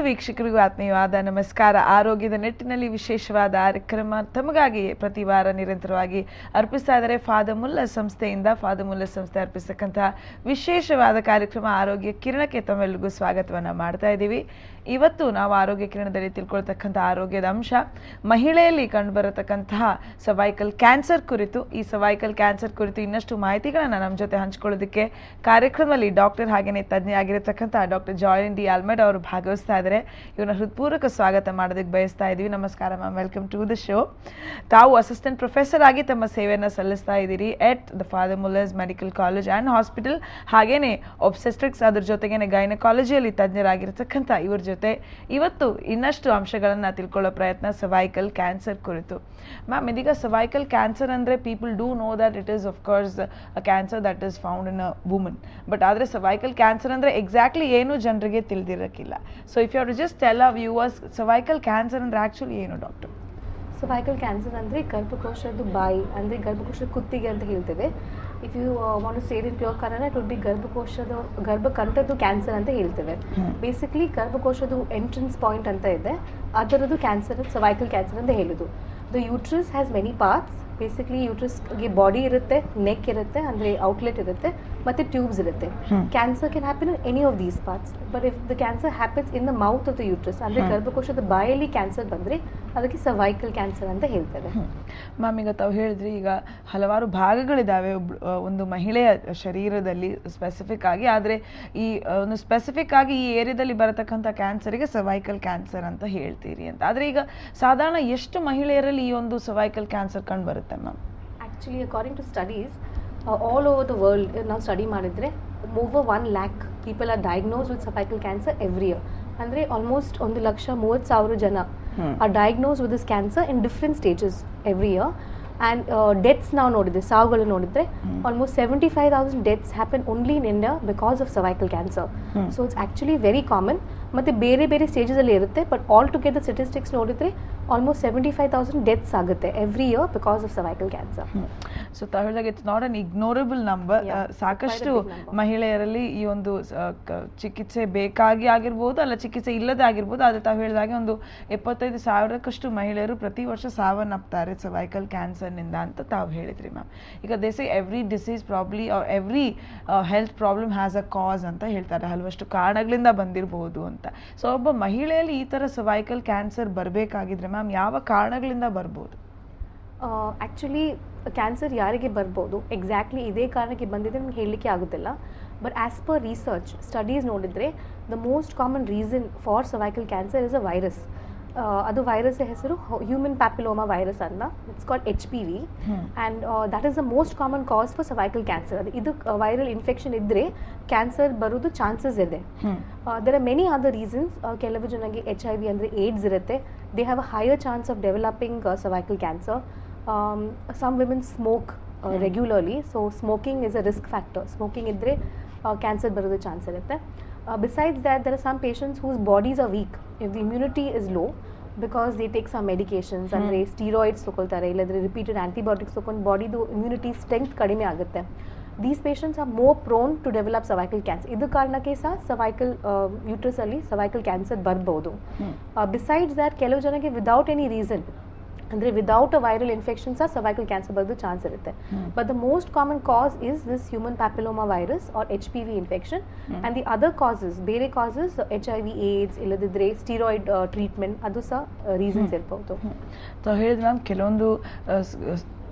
ವೀಕ್ಷಕರಿಗೂ ಆತ್ಮೀಯವಾದ ನಮಸ್ಕಾರ. ಆರೋಗ್ಯದ ನಿಟ್ಟಿನಲ್ಲಿ ವಿಶೇಷವಾದ ಕಾರ್ಯಕ್ರಮ ತಮಗಾಗಿ ಪ್ರತಿ ವಾರ ನಿರಂತರವಾಗಿ ಅರ್ಪಿಸ್ತಾ ಇದ್ದಾರೆ ಫಾದಮುಲ್ಲಾ ಸಂಸ್ಥೆ ಅರ್ಪಿಸತಕ್ಕಂತಹ ವಿಶೇಷವಾದ ಕಾರ್ಯಕ್ರಮ ಆರೋಗ್ಯ ಕಿರಣಕ್ಕೆ ತಮ್ಮೆಲ್ಲರಿಗೂ ಸ್ವಾಗತವನ್ನ ಮಾಡ್ತಾ ಇದ್ದೀವಿ. ಇವತ್ತು ನಾವು ಆರೋಗ್ಯ ಕಿರಣದಲ್ಲಿ ತಿಳ್ಕೊಳ್ತಕ್ಕಂಥ ಆರೋಗ್ಯದ ಅಂಶ ಮಹಿಳೆಯಲ್ಲಿ ಕಂಡುಬರತಕ್ಕಂತಹ ಸರ್ವೈಕಲ್ ಕ್ಯಾನ್ಸರ್ ಕುರಿತು. ಈ ಸರ್ವೈಕಲ್ ಕ್ಯಾನ್ಸರ್ ಕುರಿತು ಇನ್ನಷ್ಟು ಮಾಹಿತಿಗಳನ್ನು ನಮ್ಮ ಜೊತೆ ಹಂಚಿಕೊಳ್ಳೋದಕ್ಕೆ ಕಾರ್ಯಕ್ರಮದಲ್ಲಿ ಡಾಕ್ಟರ್ ಹಾಗೆಯೇ ತಜ್ಞ ಆಗಿರತಕ್ಕಂಥ ಡಾಕ್ಟರ್ ಜಾಯ್ಲಿನ್ ಡಿ ಆಲ್ಮೆಡ್ ಅವರು ಭಾಗವಹಿಸ್ತಾ ಇದ್ದಾರೆ. ಇವ್ರನ್ನ ಹೃತ್ಪೂರ್ವಕ ಸ್ವಾಗತ ಮಾಡೋದಕ್ಕೆ ಬಯಸ್ತಾ ಇದ್ದೀವಿ. ನಮಸ್ಕಾರ ma'am, welcome to the show. ತಾವು ಅಸಿಸ್ಟೆಂಟ್ ಪ್ರೊಫೆಸರ್ ಆಗಿ ತಮ್ಮ ಸೇವೆಯನ್ನು ಸಲ್ಲಿಸ್ತಾ ಇದ್ದೀರಿ at the father Muller's medical college and hospital, ಹಾಗೇನೆ ಒಬ್ಸೆಸ್ಟ್ರಿಕ್ಸ್, ಅದ್ರ ಜೊತೆಗೇನೆ ಗೈನಕಾಲಜಿಯಲ್ಲಿ ತಜ್ಞರಾಗಿರ್ತಕ್ಕಂಥ ಇವ್ರ ಜೊತೆ ಇವತ್ತು ಇನ್ನಷ್ಟು ಅಂಶಗಳನ್ನು ತಿಳ್ಕೊಳ್ಳೋ ಪ್ರಯತ್ನ ಸರ್ವೈಕಲ್ ಕ್ಯಾನ್ಸರ್ ಕುರಿತು. ಮ್ಯಾಮ್, ಇದೀಗ ಸರ್ವೈಕಲ್ ಕ್ಯಾನ್ಸರ್ ಅಂದರೆ people do know that it is of course a cancer that is found in a woman. But ಆದರೆ ಸರ್ವೈಕಲ್ ಕ್ಯಾನ್ಸರ್ ಅಂದರೆ ಎಕ್ಸಾಕ್ಟ್ಲಿ ಏನು ಜನರಿಗೆ ತಿಳಿದಿರೋಕ್ಕಿಲ್ಲ. So if you have to just tell a viewers, cervical cancer ಅಂದರೆ actually ಏನು doctor? Cervical cancer ಅಂದರೆ ಗರ್ಭಕೋಶದ ಬಾಯಿ ಅಂದರೆ ಗರ್ಭಕೋಶದ ಕುತ್ತಿಗೆ ಅಂತ ಹೇಳ್ತೇವೆ. If you want to say in pure Kannada, it would be ಗರ್ಭಕಂಠದ್ದು cancer ಅಂತ ಹೇಳ್ತೇವೆ. ಬೇಸಿಕ್ಲಿ ಗರ್ಭಕೋಶದ ಎಂಟ್ರೆನ್ಸ್ ಪಾಯಿಂಟ್ ಅಂತ ಇದೆ, ಅದರದ್ದು ಕ್ಯಾನ್ಸರ್ ಸರ್ವೈಕಲ್ ಕ್ಯಾನ್ಸರ್ ಅಂತ ಹೇಳೋದು. The uterus has many parts. Basically ಯೂಟ್ರಸ್ಗೆ ಬಾಡಿ ಇರುತ್ತೆ, ನೆಕ್ ಇರುತ್ತೆ ಅಂದರೆ ಔಟ್ಲೆಟ್ ಇರುತ್ತೆ, ಮತ್ತು ಟ್ಯೂಬ್ಸ್ ಇರುತ್ತೆ. Cancer can happen in any of these parts. But if the cancer happens in the mouth of the uterus ಅಂದರೆ ಗರ್ಭಕೋಶದ ಬಾಯಲ್ಲಿ ಕ್ಯಾನ್ಸರ್ ಬಂದರೆ ಅದಕ್ಕೆ ಸರ್ವೈಕಲ್ ಕ್ಯಾನ್ಸರ್ ಅಂತ ಹೇಳ್ತೇವೆ. ಮ್ಯಾಮ್, ಈಗ ತಾವು ಹೇಳಿದ್ರಿ, ಈಗ ಹಲವಾರು ಭಾಗಗಳಿದ್ದಾವೆ ಒಂದು ಮಹಿಳೆಯ ಶರೀರದಲ್ಲಿ ಸ್ಪೆಸಿಫಿಕ್ ಆಗಿ. ಆದರೆ ಈ ಒಂದು ಸ್ಪೆಸಿಫಿಕ್ ಆಗಿ ಈ ಏರಿಯಾದಲ್ಲಿ ಬರತಕ್ಕಂಥ ಕ್ಯಾನ್ಸರಿಗೆ ಸರ್ವೈಕಲ್ ಕ್ಯಾನ್ಸರ್ ಅಂತ ಹೇಳ್ತೀರಿ ಅಂತ. ಆದರೆ ಈಗ ಸಾಧಾರಣ ಎಷ್ಟು ಮಹಿಳೆಯರಲ್ಲಿ ಈ ಒಂದು ಸರ್ವೈಕಲ್ ಕ್ಯಾನ್ಸರ್ ಕಂಡು ಬರುತ್ತೆ ma'am? Actually according to studies all over the world ನಾವು ಸ್ಟಡಿ ಮಾಡಿದರೆ over 1 lakh people are diagnose with cervical cancer every year. ಅಂದರೆ ಆಲ್ಮೋಸ್ಟ್ 1,30,000 ಜನ are diagnose with this cancer in different stages every year. And deaths ನಾವು ನೋಡಿದ್ರೆ, ಸಾವುಗಳು ನೋಡಿದರೆ almost 75,000 deaths happen only in India because of cervical cancer. So it's actually very common. ಮತ್ತು ಬೇರೆ ಬೇರೆ ಸ್ಟೇಜಸಲ್ಲಿ ಇರುತ್ತೆ, ಬಟ್ ಆಲ್ ಟುಗೆದರ್ ಸ್ಟೆಟಿಸ್ಟಿಕ್ಸ್ ನೋಡಿದರೆ ಆಲ್ಮೋಸ್ಟ್ 75,000 ಡೆತ್ಸ್ ಆಗುತ್ತೆ every here because of cervical cancer. So ತಾವು ಹೇಳಿದಾಗ ಇಟ್ಸ್ ನಾಟ್ ಅನ್ ಇಗ್ನೋರಬಲ್ ನಂಬರ್. ಸಾಕಷ್ಟು ಮಹಿಳೆಯರಲ್ಲಿ ಈ ಒಂದು ಚಿಕಿತ್ಸೆ ಬೇಕಾಗಿ ಆಗಿರ್ಬೋದು, ಅಲ್ಲ ಚಿಕಿತ್ಸೆ ಇಲ್ಲದೆ ಆಗಿರ್ಬೋದು. ಆದರೆ ತಾವು ಹೇಳಿದಾಗೆ ಒಂದು 75,000 ಮಹಿಳೆಯರು ಪ್ರತಿ ವರ್ಷ ಸಾವನ್ನಪ್ತಾರೆ ಸರ್ವೈಕಲ್ ಕ್ಯಾನ್ಸರ್ನಿಂದ ಅಂತ ತಾವು ಹೇಳಿದ್ರಿ ಮ್ಯಾಮ್. ಈಗ they say every disease probably or every health problem has a cause ಅಂತ ಹೇಳ್ತಾರೆ, ಹಲವಷ್ಟು ಕಾರಣಗಳಿಂದ ಬಂದಿರಬಹುದು ಅಂತ. ಸೊ ಒಬ್ಬ ಮಹಿಳೆಯಲ್ಲಿ ಈ ಥರ ಸರ್ವೈಕಲ್ ಕ್ಯಾನ್ಸರ್ ಬರಬೇಕಾಗಿದ್ರೆ ಮ್ಯಾಮ್ ಯಾವ ಕಾರಣಗಳಿಂದ ಬರ್ಬೋದು? ಆ್ಯಕ್ಚುಲಿ ಕ್ಯಾನ್ಸರ್ ಯಾರಿಗೆ ಬರ್ಬೋದು, ಎಕ್ಸಾಕ್ಟ್ಲಿ ಇದೇ ಕಾರಣಕ್ಕೆ ಬಂದಿದೆ ನಮ್ಗೆ ಹೇಳಲಿಕ್ಕೆ ಆಗೋದಿಲ್ಲ. But as per research studies ನೋಡಿದರೆ the most common reason for cervical cancer is a virus. ಅದು ವೈರಸ್ ಹೆಸರು ಹ್ಯೂಮನ್ ಪ್ಯಾಪಿಲೋಮಾ ವೈರಸ್ ಅಂತ. It's called HPV and that is the most common cause for cervical cancer. ಅದು ಇದು viral infection ಇದ್ದರೆ cancer ಬರೋದು chances ಇದೆ. There are many other reasons. ಕೆಲವು ಜನಗೆ HIV ಅಂದರೆ ಏಡ್ಸ್ ಇರುತ್ತೆ, they have a higher chance of developing cervical cancer. Some women smoke regularly, so smoking is a risk factor. Smoking ಇದ್ದರೆ cancer ಬರೋದು chance ಇರುತ್ತೆ. Besides that, there are some patients whose bodies are weak. If the immunity is low, because they take some medications, ಅಂದರೆ steroids ತೊಗೊಳ್ತಾರೆ, ಇಲ್ಲದ್ರೆ repeated antibiotics ತೊಗೊಂಡು ಬಾಡಿದು immunity strength ಕಡಿಮೆ ಆಗುತ್ತೆ. These patients are more prone to develop cervical cancer. ಇದು ಕಾರಣಕ್ಕೆ ಸಹ cervical ಯೂಟ್ರಸಲ್ಲಿ ಸರ್ವೈಕಲ್ ಕ್ಯಾನ್ಸರ್ ಬರ್ಬೋದು. ಬಿಸೈಡ್ಸ್ ದ್ಯಾಟ್ ಕೆಲವು ಜನಕ್ಕೆ ವಿದೌಟ್ ಎನಿ ರೀಸನ್ ಅಂದರೆ ವಿದೌಟ್ ಅ ವೈರಲ್ ಇನ್ಫೆಕ್ಷನ್ ಸಹ ಸರ್ವೈಕಲ್ ಕ್ಯಾನ್ಸರ್ ಬರೋದು ಚಾನ್ಸ್ ಇರುತ್ತೆ. But the most common cause is this human papilloma virus or HPV infection. And the other causes, ಬೇರೆ causes HIV AIDS ಇಲ್ಲದಿದ್ದರೆ steroid treatment, ಅದು ಸಹ reasons ಇರ್ಬೋದು. ತಾವು ಹೇಳಿದ ಮ್ಯಾಮ್, ಕೆಲವೊಂದು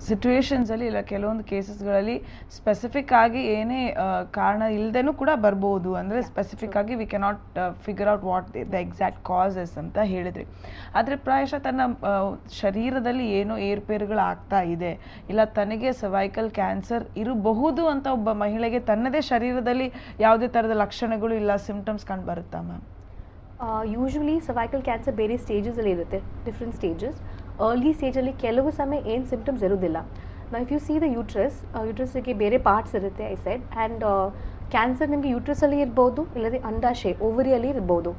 ಸಿಚುವೇಶನ್ಸಲ್ಲಿ ಇಲ್ಲ ಕೆಲವೊಂದು ಕೇಸಸ್ಗಳಲ್ಲಿ ಸ್ಪೆಸಿಫಿಕ್ ಆಗಿ ಏನೇ ಕಾರಣ ಇಲ್ಲದೇನೂ ಕೂಡ ಬರ್ಬೋದು. ಅಂದರೆ ಸ್ಪೆಸಿಫಿಕ್ ಆಗಿ we cannot figure out what the exact causes ಅಂತ ಹೇಳಿದ್ರಿ. ಆದರೆ ಪ್ರಾಯಶಃ ತನ್ನ ಶರೀರದಲ್ಲಿ ಏನೋ ಏರ್ಪೇರುಗಳು ಆಗ್ತಾ ಇದೆ, ಇಲ್ಲ ತನಗೆ ಸರ್ವೈಕಲ್ ಕ್ಯಾನ್ಸರ್ ಇರಬಹುದು ಅಂತ ಒಬ್ಬ ಮಹಿಳೆಗೆ ತನ್ನದೇ ಶರೀರದಲ್ಲಿ ಯಾವುದೇ ಥರದ ಲಕ್ಷಣಗಳು ಇಲ್ಲ ಸಿಂಪ್ಟಮ್ಸ್ ಕಂಡು ಬರುತ್ತಾ ಮ್ಯಾಮ್? ಯೂಶ್ವಲಿ ಸರ್ವೈಕಲ್ ಕ್ಯಾನ್ಸರ್ ಬೇರೆ ಸ್ಟೇಜಸಲ್ಲಿ ಇರುತ್ತೆ, ಡಿಫ್ರೆಂಟ್ ಸ್ಟೇಜಸ್. ಅರ್ಲಿ ಸ್ಟೇಜಲ್ಲಿ ಕೆಲವು ಸಮಯ ಏನು ಸಿಂಪ್ಟಮ್ಸ್ ಇರೋದಿಲ್ಲ. ನಾವು ಇಫ್ ಯು ಸಿ ದ ಯೂಟ್ರಸ್ಗೆ ಬೇರೆ ಪಾರ್ಟ್ಸ್ ಇರುತ್ತೆ ಐ ಸೆಡ್. ಆ್ಯಂಡ್ ಕ್ಯಾನ್ಸರ್ ನಿಮಗೆ ಯೂಟ್ರಸಲ್ಲಿ ಇರ್ಬೋದು, ಇಲ್ಲದೆ ಅಂಡಾಶಯ ಓವರಿಯಲ್ಲಿ ಇರ್ಬೋದು.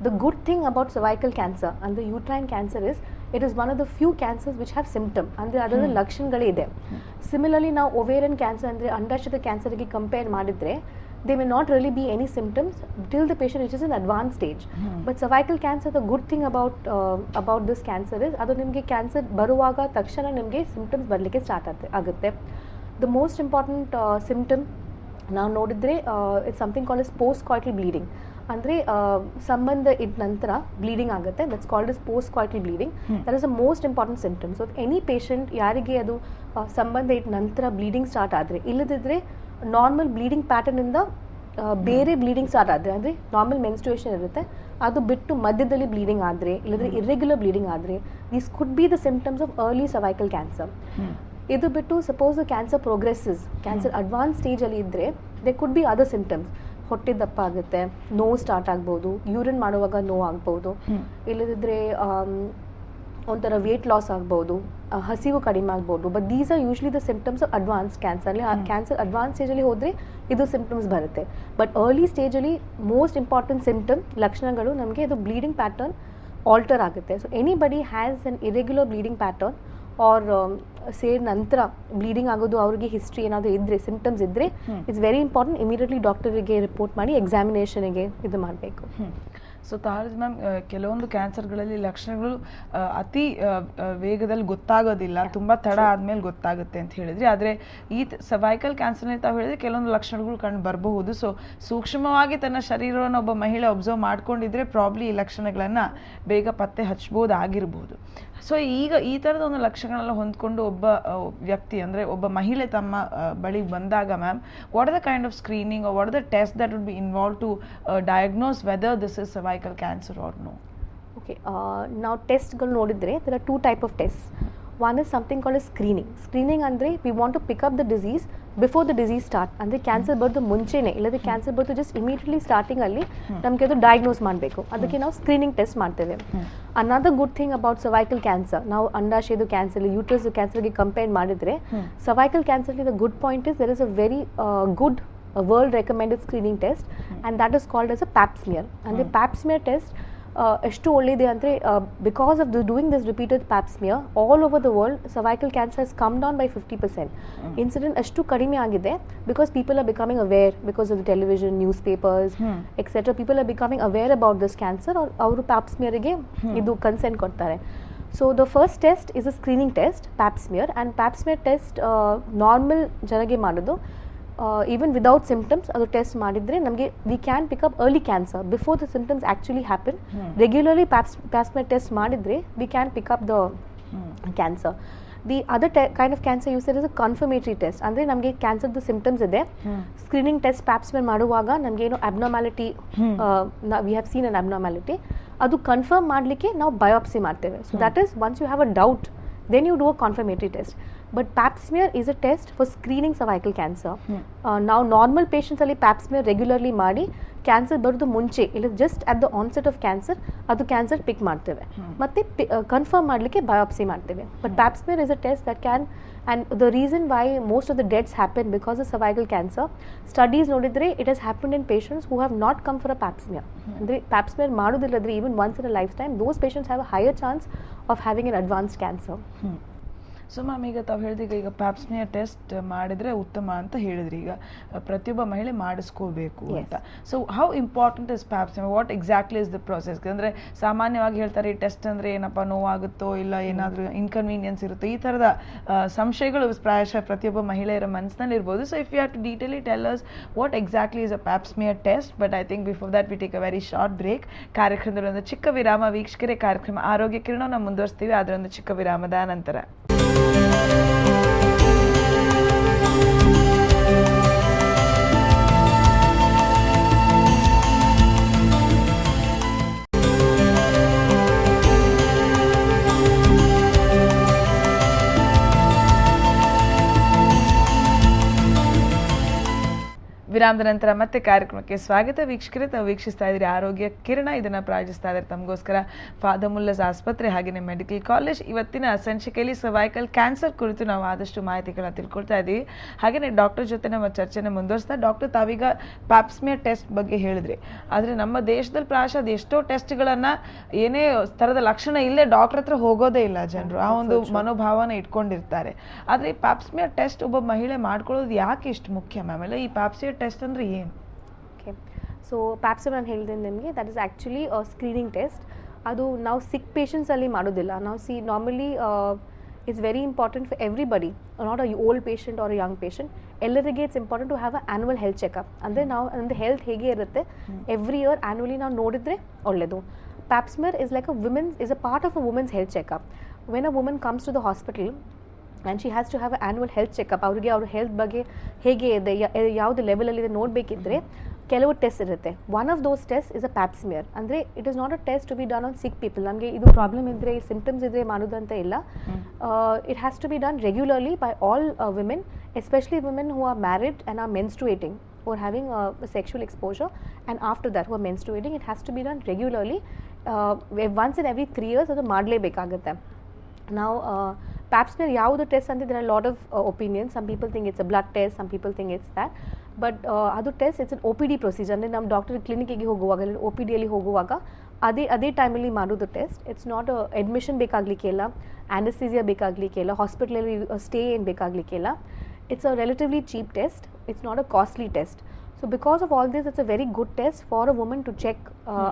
The good thing about cervical cancer ಅಂದರೆ uterine cancer is it is one of the few cancers which have symptom, ಅಂದರೆ ಅದರ ಲಕ್ಷಣಗಳೇ ಇದೆ. ಸಿಮಿಲರ್ಲಿ ನಾವು ಓವೇರಿಯನ್ ಕ್ಯಾನ್ಸರ್ ಅಂದರೆ ಅಂಡಾಶಯದ ಕ್ಯಾನ್ಸರ್ಗೆ ಕಂಪೇರ್ ಮಾಡಿದರೆ there may not really be any symptoms till the patient reaches an advanced stage. But cervical cancer, the good thing about this cancer is ಅದು ನಿಮಗೆ cancer ಬರುವಾಗ ತಕ್ಷಣ ನಿಮಗೆ ಸಿಂಪ್ಟಮ್ಸ್ ಬರಲಿಕ್ಕೆ ಸ್ಟಾರ್ಟ್ ಆಗುತ್ತೆ. ದ ಮೋಸ್ಟ್ ಇಂಪಾರ್ಟೆಂಟ್ ಸಿಂಪ್ಟಮ್ ನಾವು ನೋಡಿದರೆ it's something called as post coital bleeding. ಅಂದರೆ ಸಂಬಂಧ ಇದ್ದ ನಂತರ ಬ್ಲೀಡಿಂಗ್ ಆಗುತ್ತೆ. That's called as post coital bleeding. That is the most important symptom. So any patient ಯಾರಿಗೆ ಅದು ಸಂಬಂಧ ಇದ್ದ ನಂತರ ಬ್ಲೀಡಿಂಗ್ ಸ್ಟಾರ್ಟ್ ಆದರೆ, ಇಲ್ಲದಿದ್ದರೆ ನಾರ್ಮಲ್ ಬ್ಲೀಡಿಂಗ್ ಪ್ಯಾಟರ್ನಿಂದ ಬೇರೆ ಬ್ಲೀಡಿಂಗ್ ಸ್ಟಾರ್ಟ್ ಆದರೆ, ಅಂದರೆ ನಾರ್ಮಲ್ ಮೆನ್ಸ್ಟ್ರುಯೇಷನ್ ಇರುತ್ತೆ, ಅದು ಬಿಟ್ಟು ಮಧ್ಯದಲ್ಲಿ ಬ್ಲೀಡಿಂಗ್ ಆದರೆ, ಇಲ್ಲದ್ರೆ ಇರ್ರೆಗ್ಯುಲರ್ ಬ್ಲೀಡಿಂಗ್ ಆದರೆ, these could be the symptoms of early cervical cancer. ಇದು ಬಿಟ್ಟು ಸಪೋಸ್ ಕ್ಯಾನ್ಸರ್ ಪ್ರೋಗ್ರೆಸ್ಸಸ್, ಕ್ಯಾನ್ಸರ್ ಅಡ್ವಾನ್ಸ್ ಸ್ಟೇಜಲ್ಲಿ ಇದ್ದರೆ they could be other symptoms. ಹೊಟ್ಟೆ ದಪ್ಪ ಆಗುತ್ತೆ, ನೋವು ಸ್ಟಾರ್ಟ್ ಆಗ್ಬೋದು, ಯೂರಿನ್ ಮಾಡುವಾಗ ನೋವು ಆಗ್ಬೋದು, ಇಲ್ಲದಿದ್ದರೆ ಒಂಥರ ವೇಟ್ ಲಾಸ್ ಆಗ್ಬೋದು, ಹಸಿವು ಕಡಿಮೆ ಆಗ್ಬೋದು. But these are usually the symptoms of advance ಕ್ಯಾನ್ಸರ್ಲಿ. ಆ ಕ್ಯಾನ್ಸರ್ ಅಡ್ವಾನ್ಸ್ ಸ್ಟೇಜಲ್ಲಿ ಹೋದರೆ ಇದು ಸಿಂಪ್ಟಮ್ಸ್ ಬರುತ್ತೆ. ಬಟ್ ಅರ್ಲಿ ಸ್ಟೇಜಲ್ಲಿ ಮೋಸ್ಟ್ ಇಂಪಾರ್ಟೆಂಟ್ ಸಿಂಪ್ಟಮ್ ಲಕ್ಷಣಗಳು ನಮಗೆ ಇದು ಬ್ಲೀಡಿಂಗ್ ಪ್ಯಾಟರ್ನ್ ಆಲ್ಟರ್ ಆಗುತ್ತೆ. So anybody has an irregular bleeding pattern or ಸೇರಿ ನಂತರ ಬ್ಲೀಡಿಂಗ್ ಆಗೋದು ಅವ್ರಿಗೆ ಹಿಸ್ಟ್ರಿ ಏನಾದರೂ ಇದ್ದರೆ, ಸಿಂಪ್ಟಮ್ಸ್ ಇದ್ದರೆ, ಇಟ್ಸ್ ವೆರಿ ಇಂಪಾರ್ಟೆಂಟ್ ಇಮಿಡಿಯೇಟ್ಲಿ ಡಾಕ್ಟರಿಗೆ ರಿಪೋರ್ಟ್ ಮಾಡಿ ಎಕ್ಸಾಮಿನೇಷನ್ಗೆ ಇದು ಮಾಡಬೇಕು. ಸೊ ತಾರಜ್ ಮ್ಯಾಮ್, ಕೆಲವೊಂದು ಕ್ಯಾನ್ಸರ್ಗಳಲ್ಲಿ ಲಕ್ಷಣಗಳು ಅತಿ ವೇಗದಲ್ಲಿ ಗೊತ್ತಾಗೋದಿಲ್ಲ, ತುಂಬ ತಡ ಆದಮೇಲೆ ಗೊತ್ತಾಗುತ್ತೆ ಅಂತ ಹೇಳಿದ್ರಿ. ಆದರೆ ಈ ಸರ್ವೈಕಲ್ ಕ್ಯಾನ್ಸರ್ನಲ್ಲಿ ತಾವು ಹೇಳಿದ್ರೆ ಕೆಲವೊಂದು ಲಕ್ಷಣಗಳು ಕಂಡು ಬರಬಹುದು. ಸೊ ಸೂಕ್ಷ್ಮವಾಗಿ ತನ್ನ ಶರೀರವನ್ನು ಒಬ್ಬ ಮಹಿಳೆ ಒಬ್ಸರ್ವ್ ಮಾಡ್ಕೊಂಡಿದ್ರೆ ಪ್ರಾಬ್ಲಿ ಈ ಲಕ್ಷಣಗಳನ್ನು ಬೇಗ ಪತ್ತೆ ಹಚ್ಬೋದಾಗಿರ್ಬೋದು. ಸೊ ಈಗ ಈ ಥರದ ಒಂದು ಲಕ್ಷಣಗಳೆಲ್ಲ ಹೊಂದ್ಕೊಂಡು ಒಬ್ಬ ವ್ಯಕ್ತಿ ಅಂದರೆ ಒಬ್ಬ ಮಹಿಳೆ ತಮ್ಮ ಬಳಿ ಬಂದಾಗ ma'am, what are the kind of screening or what are the tests that would be involved to diagnose whether this is cervical cancer or no? Okay, ನಾವು ಟೆಸ್ಟ್ಗಳು ನೋಡಿದರೆ there are two type of tests. One is something called as screening. Screening ಅಂದರೆ we want to pick up the disease before the disease start. ಅಂದರೆ cancer ಬರೋದು ಮುಂಚೆನೇ, ಇಲ್ಲದೆ cancer ಬರೋದು just immediately ಸ್ಟಾರ್ಟಿಂಗಲ್ಲಿ ನಮಗೆ ಅದು ಡಯಾಗ್ನೋಸ್ ಮಾಡಬೇಕು. ಅದಕ್ಕೆ ನಾವು ಸ್ಕ್ರೀನಿಂಗ್ ಟೆಸ್ಟ್ ಮಾಡ್ತೇವೆ. Another good thing about cervical cancer, ನಾವು ಅಂಡಾಶಯದ ಕ್ಯಾನ್ಸರ್, ಯೂಟ್ರಸ್ ಕ್ಯಾನ್ಸರ್ಗೆ ಕಂಪೇರ್ ಮಾಡಿದರೆ ಸರ್ವೈಕಲ್ ಕ್ಯಾನ್ಸರ್ಲಿ the good point is there is a very good world recommended screening test, and that is called as a pap smear. And the pap smear test ಎಷ್ಟು ಒಳ್ಳೆಯದೆ ಅಂದರೆ because of doing this repeated pap smear all over the world cervical cancer has come down by 50%. Incident ಅಷ್ಟು ಕಡಿಮೆ ಆಗಿದೆ because people are becoming aware because of the television, newspapers etcetera. People are becoming aware about this cancer. ಅವರು pap ಸ್ಮಿಯರ್ಗೆ ಇದು consent ಕೊಡ್ತಾರೆ. So the first test is a screening test, pap smear. And pap smear test normal ಜನಗೆ ಮಾಡೋದು, even without symptoms ಅದು test ಮಾಡಿದರೆ ನಮಗೆ we can pick up early cancer before the symptoms actually happen. Regularly pap smear test ಮಾಡಿದರೆ we can pick up the cancer. The other kind of cancer use is a confirmatory test. ಅಂದರೆ ನಮಗೆ ಕ್ಯಾನ್ಸರ್ದು symptoms ಇದೆ, screening test pap smear ಮಾಡುವಾಗ ನಮಗೇನು abnormality, we have seen an abnormality, ಅದು confirm ಮಾಡಲಿಕ್ಕೆ ನಾವು ಬಯೋಪ್ಸಿ ಮಾಡ್ತೇವೆ. So that is once you have a doubt then you do a confirmatory test. But pap smear is a test for screening cervical cancer. Now normal patients ಅಲ್ಲಿ pap smear regularly ಮಾಡಿ cancer ಬರೋದು ಮುಂಚೆ ಇಲ್ಲ just at the onset of cancer ಅದು cancer pick ಮಾಡ್ತೇವೆ, ಮತ್ತು confirm ಮಾಡಲಿಕ್ಕೆ biopsy ಮಾಡ್ತೇವೆ. But pap smear is a test that can, and the reason why most of the deaths happen because of cervical cancer studies ನೋಡಿದರೆ it has happened in patients who have not come for a pap smear. ಅಂದರೆ pap smear ಮಾಡೋದಿಲ್ಲದ್ರೆ even once in a lifetime those patients have a higher chance of having N advanced cancer. So ma'am, ಈಗ ತಾವು ಹೇಳಿದ್ರೆ ಈಗ pap smear test ಮಾಡಿದರೆ ಉತ್ತಮ ಅಂತ ಹೇಳಿದ್ರಿ. ಈಗ ಪ್ರತಿಯೊಬ್ಬ ಮಹಿಳೆ ಮಾಡಿಸ್ಕೋಬೇಕು ಅಂತ. So how important is ಪ್ಯಾಪ್ smear? What exactly is the process? ಅಂದರೆ ಸಾಮಾನ್ಯವಾಗಿ ಹೇಳ್ತಾರೆ ಈ ಟೆಸ್ಟ್ ಅಂದರೆ ಏನಪ್ಪ, ನೋವಾಗುತ್ತೋ ಇಲ್ಲ ಏನಾದರೂ ಇನ್ಕನ್ವೀನಿಯನ್ಸ್ ಇರುತ್ತೋ, ಈ ಥರದ ಸಂಶಯಗಳು ಪ್ರಾಯಶಃ ಪ್ರತಿಯೊಬ್ಬ ಮಹಿಳೆಯರ ಮನಸ್ಸಿನಲ್ಲಿ ಇರ್ಬೋದು. So if you have to detail tell us what exactly is a pap smear test. But I think before that we take a very short break. ಕಾರ್ಯಕ್ರಮದಲ್ಲಿ ಒಂದು ಚಿಕ್ಕ ವಿರಾಮ. ವೀಕ್ಷಕರೇ, ಕಾರ್ಯಕ್ರಮ ಆರೋಗ್ಯ ಕಿರಣ ನಾವು ಮುಂದುವರಿಸ್ತೀವಿ, ಅದರ ಒಂದು ಚಿಕ್ಕ ವಿರಾಮದ ನಂತರ. ವಿರಾಮದ ನಂತರ ಮತ್ತೆ ಕಾರ್ಯಕ್ರಮಕ್ಕೆ ಸ್ವಾಗತ. ವೀಕ್ಷಕರೇ, ತಾವು ವೀಕ್ಷಿಸ್ತಾ ಇದ್ದೀರಿ ಆರೋಗ್ಯ ಕಿರಣ. ಇದನ್ನು ಪ್ರಾಯೋಜಿಸ್ತಾ ಇದ್ದಾರೆ ತಮಗೋಸ್ಕರ ಫಾದರ್ ಮುಲ್ಲಸ್ ಆಸ್ಪತ್ರೆ ಹಾಗೆಯೇ ಮೆಡಿಕಲ್ ಕಾಲೇಜ್. ಇವತ್ತಿನ ಸಂಚಿಕೆಯಲ್ಲಿ ಸರ್ವೈಕಲ್ ಕ್ಯಾನ್ಸರ್ ಕುರಿತು ನಾವು ಆದಷ್ಟು ಮಾಹಿತಿಗಳನ್ನ ತಿಳ್ಕೊಳ್ತಾ ಇದ್ದೀವಿ. ಹಾಗೆಯೇ ಡಾಕ್ಟರ್ ಜೊತೆ ನಮ್ಮ ಚರ್ಚೆನ ಮುಂದುವರಿಸ್ತಾ, ಡಾಕ್ಟರ್ ತಾವೀಗ ಪ್ಯಾಪ್ ಸ್ಮಿಯರ್ ಟೆಸ್ಟ್ ಬಗ್ಗೆ ಹೇಳಿದ್ರಿ. ಆದರೆ ನಮ್ಮ ದೇಶದಲ್ಲಿ ಪ್ರಾಯಶಃ ಎಷ್ಟೋ ಟೆಸ್ಟ್ಗಳನ್ನು ಏನೇ ಥರದ ಲಕ್ಷಣ ಇಲ್ಲೇ ಡಾಕ್ಟರ್ ಹತ್ರ ಹೋಗೋದೇ ಇಲ್ಲ ಜನರು, ಆ ಒಂದು ಮನೋಭಾವನ ಇಟ್ಕೊಂಡಿರ್ತಾರೆ. ಆದರೆ ಈ ಪ್ಯಾಪ್ ಸ್ಮಿಯರ್ ಟೆಸ್ಟ್ ಒಬ್ಬ ಮಹಿಳೆ ಮಾಡ್ಕೊಳ್ಳೋದು ಯಾಕೆ ಇಷ್ಟು ಮುಖ್ಯ ಮ್ಯಾಮ್? ಈ ಪ್ಯಾಪ್ ಸ್ಮಿಯರ್ ಟೆಸ್ಟ್ ಅಂದ್ರೆ ಏನು? ಸೊ ಪ್ಯಾಪ್ಸ್ಮಿಯರ್ ನಾನು ಹೇಳಿದೆ ನಿಮಗೆ that is actually screening test. ಅದು ನಾವು ಸಿಕ್ ಪೇಷಂಟ್ಸಲ್ಲಿ ಮಾಡೋದಿಲ್ಲ. ನಾವು normally it's very important for everybody, not a old patient or a young patient. ಎಲ್ಲರಿಗೆ it's important to have a annual health checkup. ಅಂದರೆ ನಾವು ನಮ್ಮದು ಹೆಲ್ತ್ ಹೇಗೆ ಇರುತ್ತೆ ಎವ್ರಿ ಇಯರ್ ಆ್ಯನ್ಯುವಲಿ ನಾವು ನೋಡಿದರೆ ಒಳ್ಳೆಯದು. Pap smear is like is a part of a woman's health checkup. When a woman comes to the hospital and she has to have an annual health checkup, ಅವ್ರಿಗೆ ಅವ್ರ health ಬಗ್ಗೆ ಹೇಗೆ ಇದೆ, ಯಾವುದು ಲೆವೆಲಲ್ಲಿದೆ ನೋಡಬೇಕಿದ್ರೆ ಕೆಲವು ಟೆಸ್ಟ್ ಇರುತ್ತೆ. One of those test is a pap smear. ಅಂದರೆ it is not a test to be done on sick people. ನಮಗೆ ಇದು ಪ್ರಾಬ್ಲಮ್ ಇದ್ದರೆ, ಸಿಂಪ್ಟಮ್ಸ್ ಇದ್ದರೆ ಮಾಡೋದಂತ ಇಲ್ಲ. It has to be done regularly by all women, especially women who are married and are menstruating or having sexual exposure, and after that who are menstruating. It has to be done regularly, once in every 3 years. ಅದು ಮಾಡಲೇಬೇಕಾಗುತ್ತೆ. Now pap smear ಯಾವುದು test ಅಂತ, there are a lot of opinions. Some people think it's a blood test, some people think it's that, but ಅದು test it's an OPD procedure. ಅಂದರೆ ನಮ್ಮ doctor ಕ್ಲಿನಿಕ್ಕಿಗೆ ಹೋಗುವಾಗ, OPDಯಲ್ಲಿ ಹೋಗುವಾಗ ಅದೇ ಟೈಮಲ್ಲಿ ಮಾಡೋದು ಟೆಸ್ಟ್. ಇಟ್ಸ್ ನಾಟ್ ಅಡ್ಮಿಷನ್ ಬೇಕಾಗಲಿಕ್ಕೆ ಇಲ್ಲ, ಆ್ಯನೆಸ್ಥೀಸಿಯಾ ಬೇಕಾಗಲಿಕ್ಕೆ ಇಲ್ಲ, ಹಾಸ್ಪಿಟಲಲ್ಲಿ ಸ್ಟೇ ಏನು ಬೇಕಾಗಲಿಕ್ಕೆ ಇಲ್ಲ. It's a relatively cheap test. It's not a costly test. So because of all this, it's a very good test for a woman to check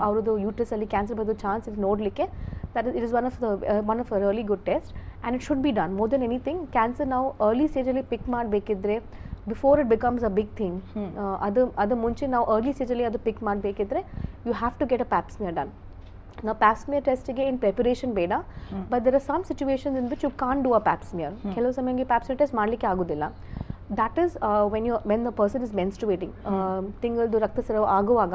ಅವ್ರದ್ದು ಯೂಟ್ರಸ್ ಅಲ್ಲಿ cancer ಬರೋ chance ಇದೆ ನೋಡಲಿಕ್ಕೆ. It is one of a really good test, and it should be done. More than anything, cancer ನಾವು early ಸ್ಟೇಜಲ್ಲಿ pick ಮಾಡಬೇಕಿದ್ರೆ, before it becomes a big thing, ಅದು ಮುಂಚೆ ನಾವು early ಸ್ಟೇಜಲ್ಲಿ ಅದು ಪಿಕ್ ಮಾಡಬೇಕಿದ್ರೆ you have to get a pap smear done. Now pap smear ಟೆಸ್ಟಿಗೆ ಏನು ಪ್ರಿಪರೇಷನ್ ಬೇಡ, but there are some situations in which you can't do a pap smear. ಕೆಲವು ಸಮಯಕ್ಕೆ ಪ್ಯಾಪ್ ಸ್ಮಿಯರ್ ಟೆಸ್ಟ್ ಮಾಡಲಿಕ್ಕೆ ಆಗೋದಿಲ್ಲ. That is when the person is menstruating, ತಿಂಗಳದು ರಕ್ತಸ್ರಾವ ಆಗುವಾಗ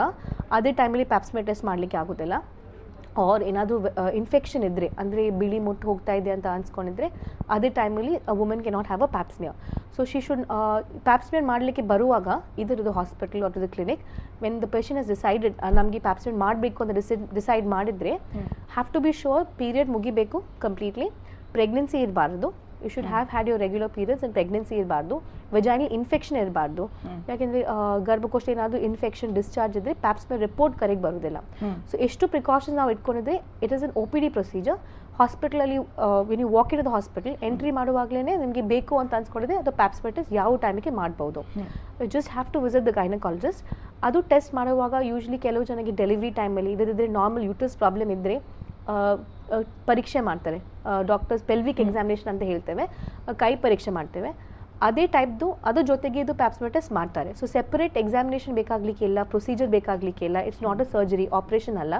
ಅದೇ ಟೈಮಲ್ಲಿ ಪ್ಯಾಪ್ ಸ್ಮಿಯರ್ ಟೆಸ್ಟ್ ಮಾಡಲಿಕ್ಕೆ ಆಗೋದಿಲ್ಲ. ಆರ್ ಏನಾದರೂ ಇನ್ಫೆಕ್ಷನ್ ಇದ್ದರೆ, ಅಂದರೆ ಬಿಳಿ ಮುಟ್ಟು ಹೋಗ್ತಾ ಇದೆ ಅಂತ ಅನ್ಸ್ಕೊಂಡಿದ್ರೆ ಅದೇ ಟೈಮಲ್ಲಿ women can not have a pap smear. So she should pap smear ಮಾಡಲಿಕ್ಕೆ ಬರುವಾಗ ಇದರದ್ದು hospital or the clinic, when the patient has decided ನಮಗೆ ಪ್ಯಾಪ್ ಸ್ಮಿಯರ್ ಮಾಡಬೇಕು ಅಂತ ಡಿಸೈಡ್ ಮಾಡಿದರೆ, have to be sure period ಮುಗಿಬೇಕು ಕಂಪ್ಲೀಟ್ಲಿ, ಪ್ರೆಗ್ನೆನ್ಸಿ ಇರಬಾರ್ದು. You should have had your regular periods and pregnancy ಇರಬಾರ್ದು, ವೆಜೈನಲ್ ಇನ್ಫೆಕ್ಷನ್ ಇರಬಾರ್ದು. ಯಾಕೆಂದರೆ ಗರ್ಭಕೋಶ ಏನಾದರೂ ಇನ್ಫೆಕ್ಷನ್ ಡಿಸ್ಚಾರ್ಜ್ ಇದ್ದರೆ ಪ್ಯಾಪ್ ಸ್ಮಿಯರ್ ರಿಪೋರ್ಟ್ ಕರೆಕ್ಟ್ ಬರೋದಿಲ್ಲ. ಸೊ ಎಷ್ಟು ಪ್ರಿಕಾಷನ್ಸ್ ನಾವು ಇಟ್ಕೊಂಡಿದ್ರೆ, it is an OPD procedure. ಹಾಸ್ಪಿಟಲಲ್ಲಿ when you walk in the hospital entry ಮಾಡುವಾಗಲೇ ನಿಮಗೆ ಬೇಕು ಅಂತ ಅನ್ಸ್ಕೊಂಡಿದ್ರೆ ಅದು ಪ್ಯಾಪ್ ಸ್ಮಿಯರ್ ಟೆಸ್ಟ್ ಯಾವ ಟೈಮಿಗೆ ಮಾಡ್ಬೋದು. You just have to visit the gynaecologist. ಅದು ಟೆಸ್ಟ್ ಮಾಡುವಾಗ ಯೂಶ್ವಲಿ ಕೆಲವು ಜನಕ್ಕೆ ಡೆಲಿವರಿ ಟೈಮಲ್ಲಿ, ಇಲ್ಲದಿದ್ದರೆ ನಾರ್ಮಲ್ ಯೂಟ್ರಸ್ ಪ್ರಾಬ್ಲಮ್ ಇದ್ದರೆ ಪರೀಕ್ಷೆ ಮಾಡ್ತಾರೆ ಡಾಕ್ಟರ್ಸ್, ಪೆಲ್ವಿಕ್ ಎಕ್ಸಾಮಿನೇಷನ್ ಅಂತ ಹೇಳ್ತೇವೆ, ಕೈ ಪರೀಕ್ಷೆ ಮಾಡ್ತೇವೆ. ಅದೇ ಟೈಪ್ದು ಅದ್ರ ಜೊತೆಗೆ ಇದು ಪ್ಯಾಪ್ ಸ್ಮಿಯರ್ ಟೆಸ್ಟ್ ಮಾಡ್ತಾರೆ. ಸೊ ಸೆಪರೇಟ್ ಎಕ್ಸಾಮಿನೇಷನ್ ಬೇಕಾಗಲಿಕ್ಕಿಲ್ಲ, ಪ್ರೊಸೀಜರ್ ಬೇಕಾಗಲಿಕ್ಕಿಲ್ಲ. It's not a surgery, operation ಅಲ್ಲ.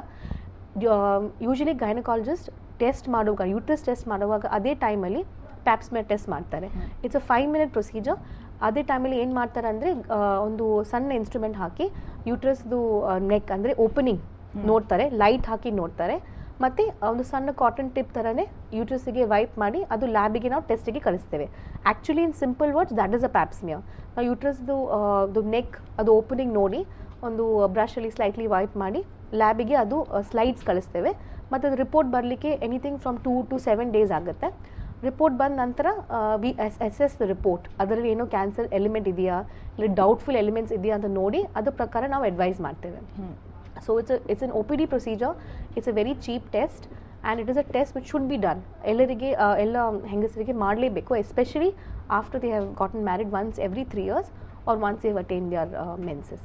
ಯೂಶಲಿ ಗೈನಕಾಲಜಿಸ್ಟ್ ಟೆಸ್ಟ್ ಮಾಡುವಾಗ, ಯೂಟ್ರಸ್ ಟೆಸ್ಟ್ ಮಾಡುವಾಗ ಅದೇ ಟೈಮಲ್ಲಿ ಪ್ಯಾಪ್ ಸ್ಮಿಯರ್ ಟೆಸ್ಟ್ ಮಾಡ್ತಾರೆ. It's a 5 minute procedure. ಅದೇ ಟೈಮಲ್ಲಿ ಏನು ಮಾಡ್ತಾರೆ ಅಂದರೆ, ಒಂದು ಸಣ್ಣ ಇನ್ಸ್ಟ್ರೂಮೆಂಟ್ ಹಾಕಿ ಯೂಟ್ರಸ್ದು ನೆಕ್ ಅಂದರೆ ಓಪನಿಂಗ್ ನೋಡ್ತಾರೆ, ಲೈಟ್ ಹಾಕಿ ನೋಡ್ತಾರೆ, ಮತ್ತು ಒಂದು ಸಣ್ಣ ಕಾಟನ್ ಟಿಪ್ ಥರನೇ ಯೂಟ್ರಸ್ಸಿಗೆ ವೈಪ್ ಮಾಡಿ ಅದು ಲ್ಯಾಬಿಗೆ ನಾವು ಟೆಸ್ಟಿಗೆ ಕಳಿಸ್ತೇವೆ. Actually in simple words that is a pap smear. ನಾವು ಯೂಟ್ರಸ್ದು ನೆಕ್ ಅದು ಓಪನಿಂಗ್ ನೋಡಿ ಒಂದು ಬ್ರಷಲ್ಲಿ ಸ್ಲೈಟ್ಲಿ ವೈಪ್ ಮಾಡಿ ಲ್ಯಾಬಿಗೆ ಅದು ಸ್ಲೈಡ್ಸ್ ಕಳಿಸ್ತೇವೆ. ಮತ್ತು ಅದು ರಿಪೋರ್ಟ್ ಬರಲಿಕ್ಕೆ ಎನಿಥಿಂಗ್ ಫ್ರಮ್ 2 to 7 days ಆಗುತ್ತೆ. ರಿಪೋರ್ಟ್ ಬಂದ ನಂತರ ವಿ ಅಸೆಸ್ ದ ರಿಪೋರ್ಟ್, ಅದರಲ್ಲಿ ಏನೋ ಕ್ಯಾನ್ಸರ್ ಎಲಿಮೆಂಟ್ ಇದೆಯಾ, ಇಲ್ಲ ಡೌಟ್ಫುಲ್ ಎಲಿಮೆಂಟ್ಸ್ ಇದೆಯಾ ಅಂತ ನೋಡಿ ಅದ್ರ ಪ್ರಕಾರ ನಾವು ಅಡ್ವೈಸ್ ಮಾಡ್ತೇವೆ. So it's an OPD procedure. It's a very cheap test, and it is a test which should be done. ಎಲ್ಲರಿಗೆ ಎಲ್ಲ ಹೆಂಗಸರಿಗೆ ಮಾಡಲೇಬೇಕು, especially after they have gotten married once every 3 years or once they have attained their menses.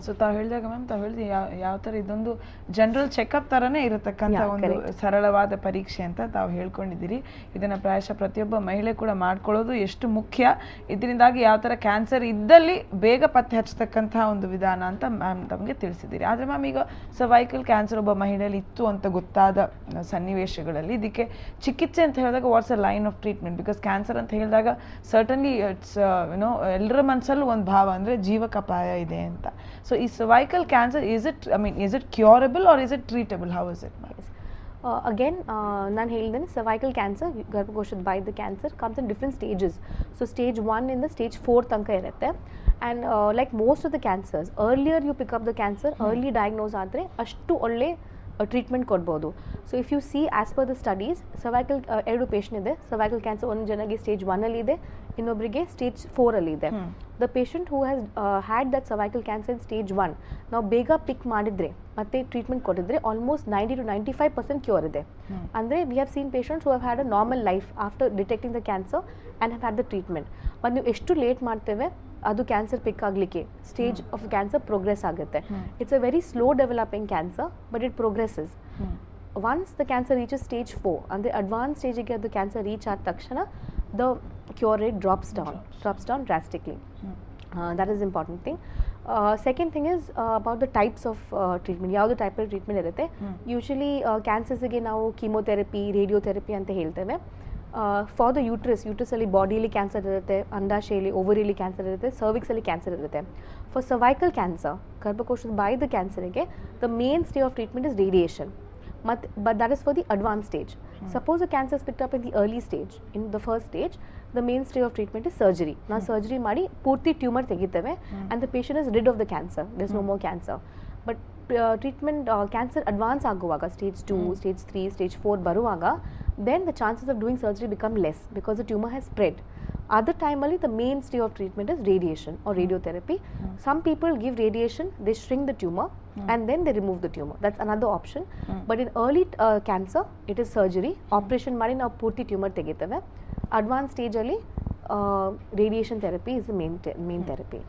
So ತಾವು ಹೇಳಿದಾಗ ma'am, ತಾವು ಹೇಳಿದ ಯಾವ ಥರ ಇದೊಂದು ಜನರಲ್ ಚೆಕಪ್ ಥರನೇ ಇರತಕ್ಕಂಥ ಒಂದು ಸರಳವಾದ ಪರೀಕ್ಷೆ ಅಂತ ತಾವು ಹೇಳ್ಕೊಂಡಿದ್ದೀರಿ. ಇದನ್ನು ಪ್ರಾಯಶಃ ಪ್ರತಿಯೊಬ್ಬ ಮಹಿಳೆ ಕೂಡ ಮಾಡ್ಕೊಳ್ಳೋದು ಎಷ್ಟು ಮುಖ್ಯ, ಇದರಿಂದಾಗಿ ಯಾವ ಥರ ಕ್ಯಾನ್ಸರ್ ಇದ್ದಲ್ಲಿ ಬೇಗ ಪತ್ತೆ ಹಚ್ಚತಕ್ಕಂಥ ಒಂದು ವಿಧಾನ ಅಂತ ಮ್ಯಾಮ್ ತಮಗೆ ತಿಳಿಸಿದ್ದೀರಿ. ಆದರೆ ಮ್ಯಾಮ್, ಈಗ ಸರ್ವೈಕಲ್ ಕ್ಯಾನ್ಸರ್ ಒಬ್ಬ ಮಹಿಳೆಯಲ್ಲಿ ಇತ್ತು ಅಂತ ಗೊತ್ತಾದ ಸನ್ನಿವೇಶಗಳಲ್ಲಿ ಇದಕ್ಕೆ ಚಿಕಿತ್ಸೆ ಅಂತ ಹೇಳಿದಾಗ what's a line of treatment? Because cancer ಅಂತ ಹೇಳಿದಾಗ ಸರ್ಟನ್ಲಿ ಇಟ್ಸ್ ಎಲ್ಲರ ಮನಸ್ಸಲ್ಲೂ ಒಂದು ಭಾವ ಅಂದರೆ ಜೀವಕಪಾಯ ಇದೆ ಅಂತ. ಸೊ ಈ cervical cancer, is it curable or is it treatable? How is it? Again, ನಾನು ಹೇಳಿದ್ದೇನೆ, cervical cancer, ಗರ್ಭಕೋಶದ ಬಾಯಿದ cancer comes in different stages. So stage 1 ಇಂದ stage 4 ತನಕ ಇರುತ್ತೆ. And like most of the cancers, earlier you pick up the cancer, early diagnose ಆದರೆ ಅಷ್ಟು ಒಳ್ಳೆ ಟ್ರೀಟ್ಮೆಂಟ್ ಕೊಡ್ಬೋದು. So if U C as per the studies, cervical 2 patient ಇದೆ. Cervical cancer ಒಂದು ಜನಗೆ stage 1 ಇದೆ, ಇನ್ನೊಬ್ಬರಿಗೆ ಸ್ಟೇಜ್ 4 ಇದೆ. The patient who has had that cervical cancer in stage 1 ನಾವು ಬೇಗ ಪಿಕ್ ಮಾಡಿದರೆ ಮತ್ತೆ ಟ್ರೀಟ್ಮೆಂಟ್ ಕೊಟ್ಟಿದ್ರೆ ಆಲ್ಮೋಸ್ಟ್ 90 to 95% ಕ್ಯೂರ್ ಇದೆ. ಅಂದರೆ V have scene patients who have had a normal life after detecting the cancer and have had the treatment. ಮತ್ತು ನೀವು ಎಷ್ಟು ಲೇಟ್ ಮಾಡ್ತೇವೆ ಅದು ಕ್ಯಾನ್ಸರ್ ಪಿಕ್ ಆಗಲಿಕ್ಕೆ ಸ್ಟೇಜ್ ಆಫ್ ಕ್ಯಾನ್ಸರ್ ಪ್ರೋಗ್ರೆಸ್ ಆಗುತ್ತೆ. It's a very slow developing cancer but it progresses. Once the cancer reaches stage 4 ಅಂದರೆ advance ಸ್ಟೇಜಿಗೆ ಅದು cancer reach ಆದ ತಕ್ಷಣ the cure rate drops down drastically. That is the important thing. Second thing is about the types of treatment. ಯಾವುದು ಟೈಪಲ್ಲಿ treatment ಇರುತ್ತೆ. Usually ಕ್ಯಾನ್ಸರ್ಸ್ಗೆ ನಾವು chemotherapy, radiotherapy ಅಂತ ಹೇಳ್ತೇವೆ. ಫಾರ್ ದ ಯೂಟ್ರಸಲ್ಲಿ ಬಾಡಿಯಲ್ಲಿ ಕ್ಯಾನ್ಸರ್ ಇರುತ್ತೆ, ಅಂಡಾಶಯಲ್ಲಿ ಓವರಿಯಲ್ಲಿ ಕ್ಯಾನ್ಸರ್ ಇರುತ್ತೆ, ಸರ್ವಿಕ್ಸಲ್ಲಿ ಕ್ಯಾನ್ಸರ್ ಇರುತ್ತೆ. ಫಾರ್ ಸರ್ವೈಕಲ್ ಕ್ಯಾನ್ಸರ್, ಗರ್ಭಕೋಶದ ಬಾಯಿದ ಕ್ಯಾನ್ಸರ್ಗೆ the main stay of treatment is radiation. But that is for the advanced stage. Suppose a cancer is picked up in the early stage. In the first stage, the mainstay of treatment is surgery. Now surgery ಮಾಡಿ ಪೂರ್ತಿ tumour ತೆಗಿತೇವೆ and the patient is rid of the cancer. There's no more cancer. But treatment cancer advance ಆಗುವಾಗ stage 2, stage 3, stage 4 ಬರುವಾಗ then the chances of doing surgery become less because the tumor has spread. Other timely the mainstay of treatment is radiation or radiotherapy. Some people give radiation, they shrink the tumor and then they remove the tumor. That's another option. But in early cancer, it is surgery. Operation ಮಾಡಿ ನಾವು ಪೂರ್ತಿ tumour ತೆಗಿತೇವೆ. Advanced stage ಅಲ್ಲಿ radiation therapy is the main therapy.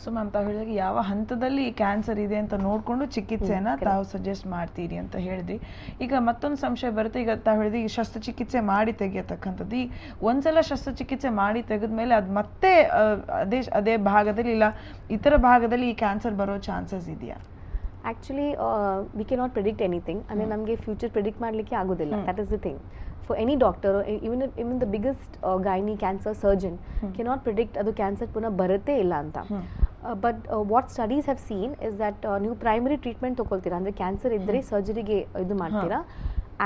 So ma'am ತಾವು ಹೇಳಿದಾಗ ಯಾವ ಹಂತದಲ್ಲಿ cancer ಇದೆ ಅಂತ ನೋಡಿಕೊಂಡು ಚಿಕಿತ್ಸೆನ ತಾವು ಸಜೆಸ್ಟ್ ಮಾಡ್ತೀರಿ ಅಂತ ಹೇಳಿದ್ರಿ. ಈಗ ಮತ್ತೊಂದು ಸಂಶಯ ಬರುತ್ತೆ. ಈಗ ತಾವು ಹೇಳಿದ್ರಿ ಈ ಶಸ್ತ್ರಚಿಕಿತ್ಸೆ ಮಾಡಿ ತೆಗಿಯತಕ್ಕಂಥದ್ದು, ಈ ಒಂದ್ಸಲ ಶಸ್ತ್ರಚಿಕಿತ್ಸೆ ಮಾಡಿ ತೆಗೆದ್ಮೇಲೆ ಅದು ಮತ್ತೆ ಅದೇ ಭಾಗದಲ್ಲಿ ಇಲ್ಲ ಇತರ ಭಾಗದಲ್ಲಿ ಈ ಕ್ಯಾನ್ಸರ್ ಬರೋ ಚಾನ್ಸಸ್ ಇದೆಯಾ? Actually we cannot predict anything. ಅಂದರೆ ನಮಗೆ ಫ್ಯೂಚರ್ ಪ್ರಿಡಿಕ್ಟ್ ಮಾಡಲಿಕ್ಕೆ ಆಗೋದಿಲ್ಲ. That is the thing. For any doctor, even the biggest gynae cancer surgeon cannot predict adu cancer puna barutte illa anta. But what studies have seen is that ನೀವು primary treatment ತಗೊಳ್ತೀರಾ ಅಂದರೆ cancer ಇದ್ದರೆ ಸರ್ಜರಿಗೆ ಇದು ಮಾಡ್ತೀರಾ.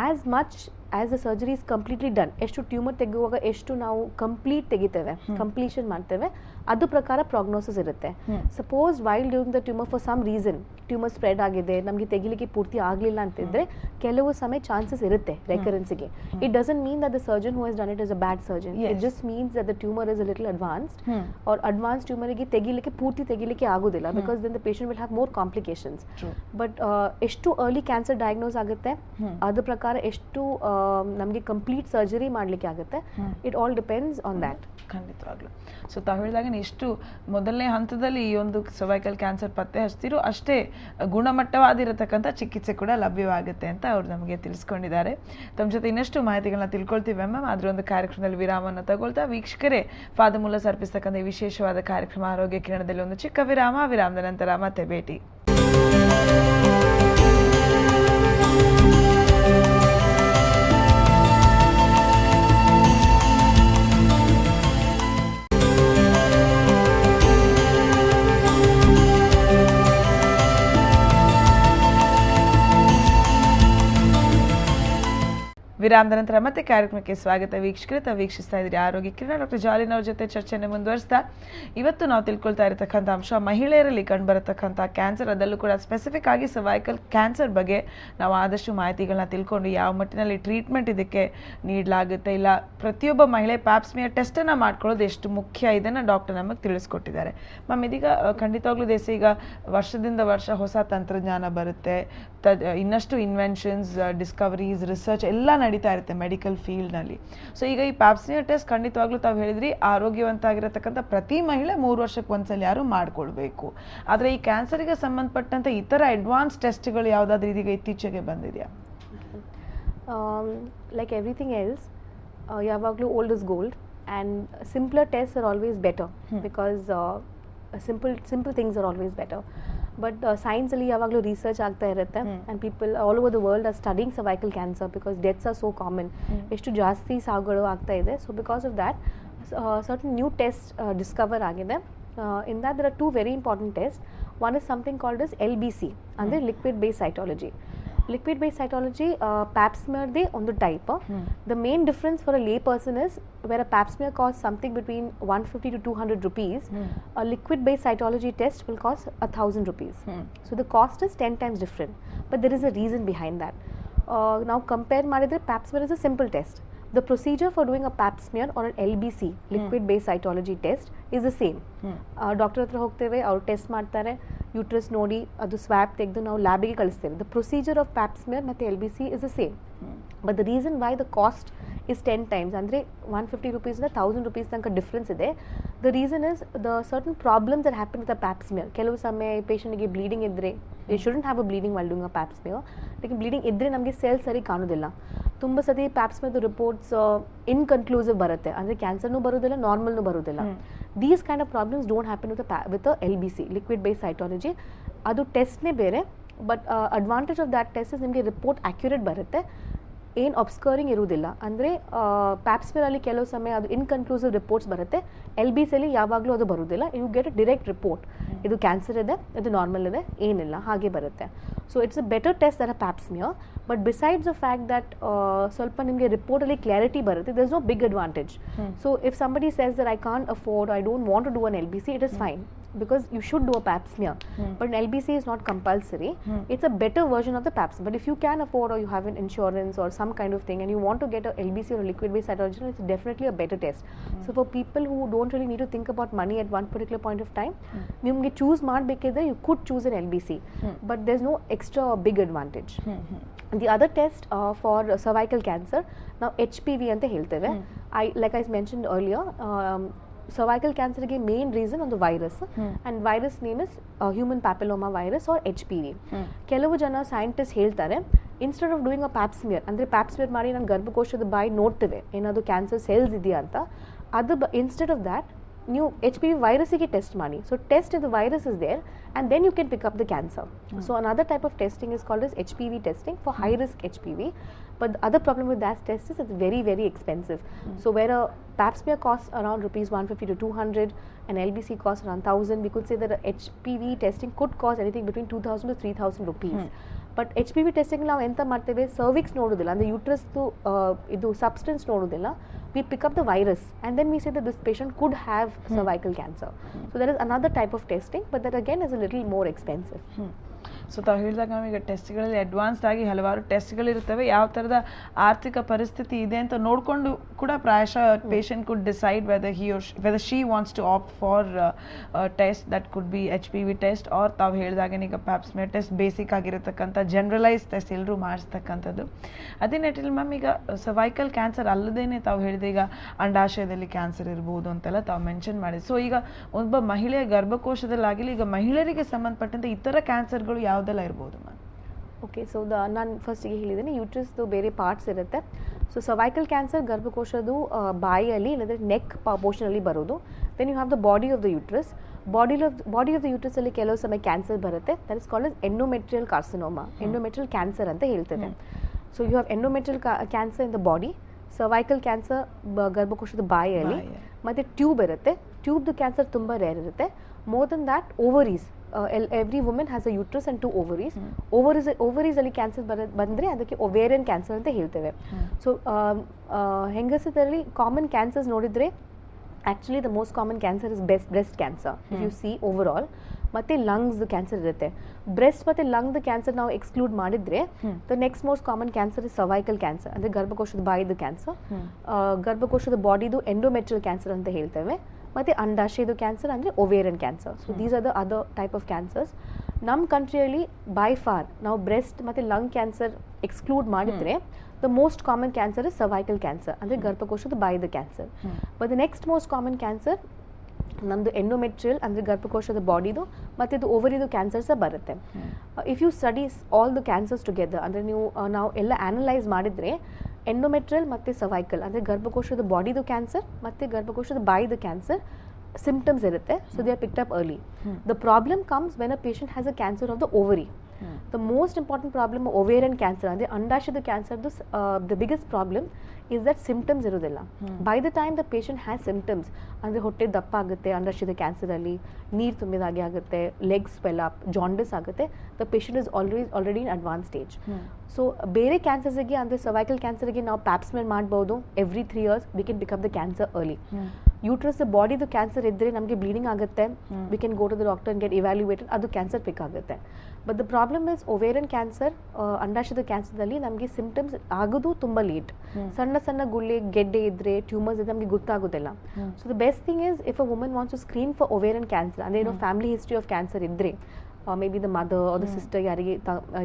as much as the surgery is completely done, ಎಷ್ಟು tumour ತೆಗೆಯುವಾಗ ಎಷ್ಟು ನಾವು complete ತೆಗಿತೇವೆ, completion ಮಾಡ್ತೇವೆ, ಅದು ಪ್ರಕಾರ ಪ್ರಾಗ್ನೋಸಿಸ್ ಇರುತ್ತೆ. Suppose while during the tumour for some reason tumour spread ಆಗಿದೆ, ನಮಗೆ ತೆಗಿಲಿಕ್ಕೆ ಪೂರ್ತಿ ಆಗಲಿಲ್ಲ ಅಂತಿದ್ರೆ ಕೆಲವು ಸಮಯ ಚಾನ್ಸಸ್ ಇರುತ್ತೆ ರೆಕರೆನ್ಸ್ಗೆ. It doesn't mean that the surgeon who has done it is a bad surgeon. It just means that the tumour is a little advanced or advance ಟ್ಯೂಮರಿಗೆ ಪೂರ್ತಿ ತೆಗಿಲಿಕ್ಕೆ ಆಗೋದಿಲ್ಲ because then the patient will have more complications. But ಎಷ್ಟು early cancer diagnose ಆಗುತ್ತೆ ಅದ್ರ ಪ್ರಕಾರ ಎಷ್ಟು ನಮಗೆ ಕಂಪ್ಲೀಟ್ ಸರ್ಜರಿ ಮಾಡಲಿಕ್ಕೆ ಆಗುತ್ತೆ. It all depends on that. ಖಂಡಿತವಾಗ್ಲು. ಸೊ ತಾವು ಹೇಳಿದಾಗ ಎಷ್ಟು ಮೊದಲನೇ ಹಂತದಲ್ಲಿ ಈ ಒಂದು ಸರ್ವೈಕಲ್ ಕ್ಯಾನ್ಸರ್ ಪತ್ತೆ ಹಚ್ತಿರೋ ಅಷ್ಟೇ ಗುಣಮಟ್ಟವಾದಿರತಕ್ಕಂಥ ಚಿಕಿತ್ಸೆ ಕೂಡ ಲಭ್ಯವಾಗುತ್ತೆ ಅಂತ ಅವ್ರು ನಮಗೆ ತಿಳಿಸ್ಕೊಂಡಿದ್ದಾರೆ. ತಮ್ಮ ಜೊತೆ ಇನ್ನಷ್ಟು ಮಾಹಿತಿಗಳನ್ನ ತಿಳ್ಕೊಳ್ತೀವಿ ಮ್ಯಾಮ್. ಅದರ ಒಂದು ಕಾರ್ಯಕ್ರಮದಲ್ಲಿ ವಿರಾಮವನ್ನು ತಗೊಳ್ತಾ ವೀಕ್ಷಕರೇ, ಫಾದರ್ ಮುಲ್ಲರ್ಸ್ ಅರ್ಪಿಸ್ತಕ್ಕಂಥ ವಿಶೇಷವಾದ ಕಾರ್ಯಕ್ರಮ ಆರೋಗ್ಯ ಕಿರಣದಲ್ಲಿ ಒಂದು ಚಿಕ್ಕ ವಿರಾಮದ ನಂತರ ಮತ್ತೆ ಭೇಟಿ. ವಿರಾಮದ ನಂತರ ಮತ್ತೆ ಕಾರ್ಯಕ್ರಮಕ್ಕೆ ಸ್ವಾಗತ ವೀಕ್ಷಕರೇ. ತಾವು ವೀಕ್ಷಿಸ್ತಾ ಇದ್ದೀರಿ ಆರೋಗ್ಯ ಕಿರಣ. ಡಾಕ್ಟರ್ ಜಾಲಿನ್ ಅವ್ರ ಜೊತೆ ಚರ್ಚೆಯನ್ನು ಮುಂದುವರಿಸ್ತಾ ಇವತ್ತು ನಾವು ತಿಳ್ಕೊಳ್ತಾ ಇರತಕ್ಕಂಥ ಅಂಶ ಮಹಿಳೆಯರಲ್ಲಿ ಕಂಡುಬರತಕ್ಕಂಥ ಕ್ಯಾನ್ಸರ್, ಅದರಲ್ಲೂ ಕೂಡ ಸ್ಪೆಸಿಫಿಕ್ ಆಗಿ ಸರ್ವೈಕಲ್ ಕ್ಯಾನ್ಸರ್ ಬಗ್ಗೆ ನಾವು ಆದಷ್ಟು ಮಾಹಿತಿಗಳನ್ನ ತಿಳ್ಕೊಂಡು ಯಾವ ಮಟ್ಟಿನಲ್ಲಿ ಟ್ರೀಟ್ಮೆಂಟ್ ಇದಕ್ಕೆ ನೀಡಲಾಗುತ್ತೆ, ಇಲ್ಲ ಪ್ರತಿಯೊಬ್ಬ ಮಹಿಳೆ ಪ್ಯಾಪ್ಸ್ಮಿಯರ್ ಟೆಸ್ಟನ್ನು ಮಾಡ್ಕೊಳ್ಳೋದು ಎಷ್ಟು ಮುಖ್ಯ, ಇದನ್ನು ಡಾಕ್ಟರ್ ನಮಗೆ ತಿಳಿಸ್ಕೊಟ್ಟಿದ್ದಾರೆ. ಮ್ಯಾಮ್, ಇದೀಗ ಖಂಡಿತವಾಗ್ಲೂ ದೇಶ ಈಗ ವರ್ಷದಿಂದ ವರ್ಷ ಹೊಸ ತಂತ್ರಜ್ಞಾನ ಬರುತ್ತೆ, ಇನ್ನಷ್ಟು ಇನ್ವೆನ್ಷನ್ಸ್, ಡಿಸ್ಕವರೀಸ್, ರಿಸರ್ಚ್ ಎಲ್ಲ ನಡೀತಾ ಇರುತ್ತೆ ಮೆಡಿಕಲ್ ಫೀಲ್ಡ್ನಲ್ಲಿ. ಸೊ ಈಗ ಈ ಪ್ಯಾಪ್ಸ್ಮಿಯರ್ ಟೆಸ್ಟ್ ಖಂಡಿತವಾಗ್ಲೂ ತಾವು ಹೇಳಿದ್ರಿ ಆರೋಗ್ಯವಂತಾಗಿರತಕ್ಕಂಥ ಪ್ರತಿ ಮಹಿಳೆ 3 ವರ್ಷಕ್ಕೆ ಒಂದ್ಸಲ ಯಾರು ಮಾಡ್ಕೊಳ್ಬೇಕು. ಆದರೆ ಈ ಕ್ಯಾನ್ಸರ್ಗೆ ಸಂಬಂಧಪಟ್ಟಂತೆ ಇತರ ಅಡ್ವಾನ್ಸ್ ಟೆಸ್ಟ್ಗಳು ಯಾವುದಾದ್ರೂ ಇದೀಗ ಇತ್ತೀಚೆಗೆ ಬಂದಿದೆಯಾ? ಲೈಕ್ ಎವ್ರಿಥಿಂಗ್ ಎಲ್ಸ್, ಯಾವಾಗಲೂ old is gold and simpler test are always better because simple things are always better. But science ಅಲ್ಲಿ ಯಾವಾಗಲೂ ರಿಸರ್ಚ್ ಆಗ್ತಾ ಇರುತ್ತೆ and people all over the world are studying cervical cancer because deaths are so common. ಎಷ್ಟು ಜಾಸ್ತಿ ಸಾವುಗಳು ಆಗ್ತಾ ಇದೆ. So because of that certain new test discover ಆಗಿದೆ. In that there are 2 very important tests. One is something called as LBC, ಅಂದರೆ liquid based cytology. Liquid based cytology, pap smear de on the type. The main difference for a lay person is where a pap smear costs something between 150 to 200 rupees, a liquid based cytology test will cost 1,000 rupees. So the cost is 10 times different, but there is a reason behind that. Now compare madidre pap smear is a simple test. The procedure for doing a pap smear or an LBC, liquid based cytology test, is the same. Doctor hatra ಹೋಗ್ತೇವೆ, ಅವರು test ಮಾಡ್ತಾರೆ, uterus ನೋಡಿ ಅದು swab ತೆಗೆದು ನಾವು ಲ್ಯಾಬಿಗೆ ಕಳಿಸ್ತೇವೆ. The procedure of ಪ್ಯಾಪ್ smear ಮತ್ತು LBC is the same. But the reason why the cost is 10 times. ಅಂದರೆ 150 rupees ಇಂದ 1000 rupees ತನಕ ಡಿಫ್ರೆನ್ಸ್ ಇದೆ. The reason is the certain problems that happen with a pap smear. ಕೆಲವು ಸಮಯ ಪೇಷಂಟ್ಗೆ bleeding ಇದ್ದರೆ, you shouldn't have a bleeding while doing a pap smear. Like bleeding ಇದ್ದರೆ ನಮಗೆ ಸೆಲ್ ಸರಿ ಕಾಣೋದಿಲ್ಲ. ತುಂಬ ಸತಿ ಪ್ಯಾಪ್ ಸ್ಮಿಯರ್ದು ರಿಪೋರ್ಟ್ಸ್ ಇನ್ಕನ್ಕ್ಲೂಸಿವ್ ಬರುತ್ತೆ, ಅಂದರೆ ಕ್ಯಾನ್ಸರ್ನೂ ಬರೋದಿಲ್ಲ, ನಾರ್ಮಲ್ನೂ ಬರೋದಿಲ್ಲ. These kind of problems don't happen with LBC, liquid base cytology. ಅದು ಟೆಸ್ಟ್ನೇ ಬೇರೆ, but advantage of that test is ನಿಮಗೆ ರಿಪೋರ್ಟ್ ಅಕ್ಯುರೇಟ್ ಬರುತ್ತೆ, ಏನು ಅಬ್ಸ್ಕರಿಂಗ್ ಇರುವುದಿಲ್ಲ. ಅಂದರೆ ಪ್ಯಾಪ್ ಸ್ಮಿಯರಲ್ಲಿ ಕೆಲವು ಸಮಯ ಅದು ಇನ್ಕನ್ಕ್ಲೂಸಿವ್ ರಿಪೋರ್ಟ್ಸ್ ಬರುತ್ತೆ, LBCಯಲ್ಲಿ ಯಾವಾಗಲೂ ಅದು ಬರೋದಿಲ್ಲ. You get a direct report, ಇದು ಕ್ಯಾನ್ಸರ್ ಇದೆ, ಇದು ನಾರ್ಮಲ್ ಇದೆ, ಏನಿಲ್ಲ, ಹಾಗೆ ಬರುತ್ತೆ. So it's a better test than a pap smear. But besides the fact that ಸ್ವಲ್ಪ ನಿಮಗೆ ರಿಪೋರ್ಟಲ್ಲಿ ಕ್ಲಾರಿಟಿ ಬರುತ್ತೆ, there is no big advantage. So if somebody says that I can't afford, I don't want to do an LBC, it is fine, because you should do a pap smear, but an LBC is not compulsory. It's a better version of the pap smear. But if you can afford, or you have an insurance or some kind of thing, and you want to get a LBC or a liquid based cytology, it's definitely a better test. So for people who don't really need to think about money at one particular point of time, nimge choose ಮಾಡಬೇಕಿದ್ರೆ you could choose an LBC, but there's no extra big advantage. The other test for cervical cancer, now HPV ಅಂತ ಹೇಳ್ತೇವೆ. Like I mentioned earlier, cervical cancer ಗೆ main reason ಒಂದು virus, and virus name is human papilloma virus or HPV. ಕೆಲವು ಜನ scientist ಹೇಳ್ತಾರೆ, instead of doing a pap smear, ಅಂದರೆ pap smear ಮಾಡಿ ನಾನು ಗರ್ಭಕೋಶದ ಬಾಯಿ ನೋಡ್ತೇವೆ ಏನಾದರೂ ಕ್ಯಾನ್ಸರ್ ಸೆಲ್ಸ್ ಇದೆಯಾ ಅಂತ, ಅದು ಇನ್ಸ್ಟೆಡ್ ಆಫ್ ದ್ಯಾಟ್ ನೀವು HPV ವೈರಸ್ಸಿಗೆ ಟೆಸ್ಟ್ ಮಾಡಿ. So test if the virus is there and then you can pick up the cancer. So another type of testing is called as HPV testing for high risk HPV. But the other problem with that test is it's very, very expensive. So where a pap smear costs around rupees 150 to 200 and LBC costs around 1000, we could say that a HPV testing could cost anything between 2000 to 3000 rupees. But HPV testing ನಾವು ಎಂತ ಮಾಡ್ತೇವೆ, cervix ನೋಡೋದಿಲ್ಲ, ಅಂದರೆ ಯೂಟ್ರಸ್ದು ಇದು substance ನೋಡೋದಿಲ್ಲ, we pick up the virus and then we say that this patient could have cervical cancer. So that is another type of testing, but that again is a little more expensive. So ತಾವು ಹೇಳಿದಾಗ ನಮಗೆ ಟೆಸ್ಟ್ಗಳಲ್ಲಿ advanced ಆಗಿ ಹಲವಾರು ಟೆಸ್ಟ್ಗಳಿರ್ತವೆ. ಯಾವ ಥರದ ಆರ್ಥಿಕ ಪರಿಸ್ಥಿತಿ ಇದೆ ಅಂತ ನೋಡಿಕೊಂಡು ಕೂಡ ಪ್ರಾಯಶಃ patient could decide whether she wants to opt for test that could be HPV test, or ತಾವು ಹೇಳಿದಾಗ ಈಗ ಪ್ಯಾಪ್ ಸ್ಮಿಯರ್ ಟೆಸ್ಟ್ ಬೇಸಿಕ್ ಆಗಿರತಕ್ಕಂಥ ಜನರಲೈಸ್ ಟೆಸ್ಟ್ ಎಲ್ಲರೂ ಮಾಡಿಸ್ತಕ್ಕಂಥದ್ದು. ಅದೇ ನಿಟ್ಟಿನಲ್ಲಿ ಮ್ಯಾಮ್, ಈಗ ಸರ್ವೈಕಲ್ ಕ್ಯಾನ್ಸರ್ ಅಲ್ಲದೇನೆ ತಾವು ಹೇಳಿದ ಈಗ ಅಂಡಾಶಯದಲ್ಲಿ ಕ್ಯಾನ್ಸರ್ ಇರ್ಬೋದು ಅಂತೆಲ್ಲ ತಾವು ಮೆನ್ಷನ್ ಮಾಡಿದೆ. ಸೊ ಈಗ ಒಬ್ಬ ಮಹಿಳೆಯ ಗರ್ಭಕೋಶದಲ್ಲಾಗಲಿ ಈಗ ಮಹಿಳೆಯರಿಗೆ ಸಂಬಂಧಪಟ್ಟಂತೆ ಇತರ ಕ್ಯಾನ್ಸರ್ಗಳು ಯಾವುದೆಲ್ಲ ಇರ್ಬೋದು ಮ್ಯಾಮ್? ಓಕೆ, ಸೊ ನಾನು ಫಸ್ಟಿಗೆ ಹೇಳಿದ್ದೀನಿ, ಯೂಟ್ರಸ್ದು ಬೇರೆ ಪಾರ್ಟ್ಸ್ ಇರುತ್ತೆ. ಸೊ ಸರ್ವೈಕಲ್ ಕ್ಯಾನ್ಸರ್ ಗರ್ಭಕೋಶದ್ದು ಬಾಯಿಯಲ್ಲಿ ಇಲ್ಲಂದರೆ ನೆಕ್ ಪೋರ್ಷನಲ್ಲಿ ಬರೋದು. Then you have the body of the uterus. Body of the ಯೂಟ್ರಸಲ್ಲಿ ಕೆಲವು ಸಮಯ ಕ್ಯಾನ್ಸರ್ ಬರುತ್ತೆ, that is called as endometrial carcinoma, endometrial cancer ಅಂತ ಹೇಳ್ತೇವೆ. So you have endometrial cancer in the body, cervical cancer ಗರ್ಭಕೋಶದ ಬಾಯಿಯಲ್ಲಿ, ಮತ್ತು ಟ್ಯೂಬ್ ಇರುತ್ತೆ. ಟ್ಯೂಬ್ದು ಕ್ಯಾನ್ಸರ್ ತುಂಬ ರೇರ್ ಇರುತ್ತೆ. More than that, ovaries, every woman has a uterus and 2 ovaries. ovaries ಅಲ್ಲಿ ಕ್ಯಾನ್ಸರ್ ಬಂದರೆ ಅದಕ್ಕೆ ಒವೇರಿಯನ್ ಕ್ಯಾನ್ಸರ್ ಅಂತ ಹೇಳ್ತೇವೆ. ಸೊ ಹೆಂಗಸರಲ್ಲಿ ಕಾಮನ್ ಕ್ಯಾನ್ಸರ್ಸ್ ನೋಡಿದರೆ actually the most common cancer is breast cancer if U C over all. ಮತ್ತು lungs cancer ಇರುತ್ತೆ. Breast ಮತ್ತು ಲಂಗ್ದ cancer ನಾವು ಎಕ್ಸ್ಕ್ಲೂಡ್ ಮಾಡಿದರೆ the next most common cancer is cervical cancer, ಅಂದರೆ ಗರ್ಭಕೋಶದ ಬಾಯಿದು ಕ್ಯಾನ್ಸರ್. ಗರ್ಭಕೋಶದ ಬಾಡಿದು ಎಂಡೋಮೆಟ್ರಿಯಲ್ ಕ್ಯಾನ್ಸರ್ ಅಂತ ಹೇಳ್ತೇವೆ. ಮತ್ತು ಅಂಡಾಶಯದು ಕ್ಯಾನ್ಸರ್ ಅಂದರೆ ovarian cancer. So these are the other type of cancers. ನಮ್ಮ ಕಂಟ್ರಿಯಲ್ಲಿ ಬೈ ಫಾರ್ ನಾವು ಬ್ರೆಸ್ಟ್ ಮತ್ತು ಲಂಗ್ ಕ್ಯಾನ್ಸರ್ ಎಕ್ಸ್ಕ್ಲೂಡ್ ಮಾಡಿದರೆ the most common cancer is cervical cancer, ಅಂದರೆ ಗರ್ಭಕೋಶದ ಬಾಯಿದ cancer. But the next most common cancer ನಮ್ಮದು ಎಂಡೋಮೆಟ್ರಿಯಲ್, ಅಂದರೆ ಗರ್ಭಕೋಶದ ಬಾಡಿದು, ಮತ್ತು ಇದು ಓವರಿದು ಕ್ಯಾನ್ಸರ್ಸ ಬರುತ್ತೆ. If you studies all the cancers together, ಅಂದರೆ ನಾವು ಎಲ್ಲ ಆ್ಯನಲೈಸ್ ಮಾಡಿದರೆ ಎಂಡೋಮೆಟ್ರಿಯಲ್ ಮತ್ತು ಸರ್ವೈಕಲ್, ಅಂದರೆ ಗರ್ಭಕೋಶದ ಬಾಡಿದು ಕ್ಯಾನ್ಸರ್ ಮತ್ತು ಗರ್ಭಕೋಶದ ಬಾಯಿದು ಕ್ಯಾನ್ಸರ್ ಸಿಂಪ್ಟಮ್ಸ್ ಇರುತ್ತೆ. So they are picked up early. The problem comes when a patient has a cancer of the ovary. The most important problem ovarian cancer, ಅಂದರೆ ಅಂಡಾಶಯದ ಕ್ಯಾನ್ಸರ್ದು the biggest problem is that symptoms ಇರೋದಿಲ್ಲ. By the time the patient has symptoms, ಅಂದರೆ ಹೊಟ್ಟೆ ದಪ್ಪ ಆಗುತ್ತೆ ಅಂಡಾಶಯದ ಕ್ಯಾನ್ಸರಲ್ಲಿ, ನೀರು ತುಂಬಿದಾಗೆ ಆಗುತ್ತೆ, ಲೆಗ್ ಸ್ವೆಲ್ ಅಪ್, ಜಾಂಡಿಸ್ ಆಗುತ್ತೆ, the patient is already in advance stage. So ಬೇರೆ ಕ್ಯಾನ್ಸರ್ಸಿಗೆ, ಅಂದರೆ ಸರ್ವೈಕಲ್ ಕ್ಯಾನ್ಸರ್ಗೆ ನಾವು ಪ್ಯಾಪ್ ಸ್ಮಿಯರ್ ಮಾಡ್ಬೋದು every 3 years, we can pick up the cancer early. Uterus ಬಾಡಿದು ಕ್ಯಾನ್ಸರ್ ಇದ್ದರೆ ನಮಗೆ ಬ್ಲೀಡಿಂಗ್ ಆಗುತ್ತೆ, we can go to the doctor and get evaluated, ಅದು ಕ್ಯಾನ್ಸರ್ ಪಿಕ್ ಆಗುತ್ತೆ. But the problem is ovarian cancer, ಅಂಡಾಶಯದ ಕ್ಯಾನ್ಸರ್ದಲ್ಲಿ ನಮಗೆ ಸಿಂಪ್ಟಮ್ಸ್ ಆಗೋದು ತುಂಬ ಲೇಟ್. ಸಣ್ಣ ಸಣ್ಣ ಗುಳ್ಳೆ ಗೆಡ್ಡೆ ಇದ್ದರೆ, ಟ್ಯೂಮರ್ಸ್ ಇದ್ದರೆ ನಮಗೆ ಗೊತ್ತಾಗೋದಿಲ್ಲ. So the best thing is if a woman wants to screen for ovarian cancer, ಅಂದರೆ ಫ್ಯಾಮಿಲಿ ಹಿಸ್ಟ್ರಿ ಆಫ್ ಕ್ಯಾನ್ಸರ್ ಇದ್ದರೆ maybe the mother or the sister ಯಾರಿಗೆ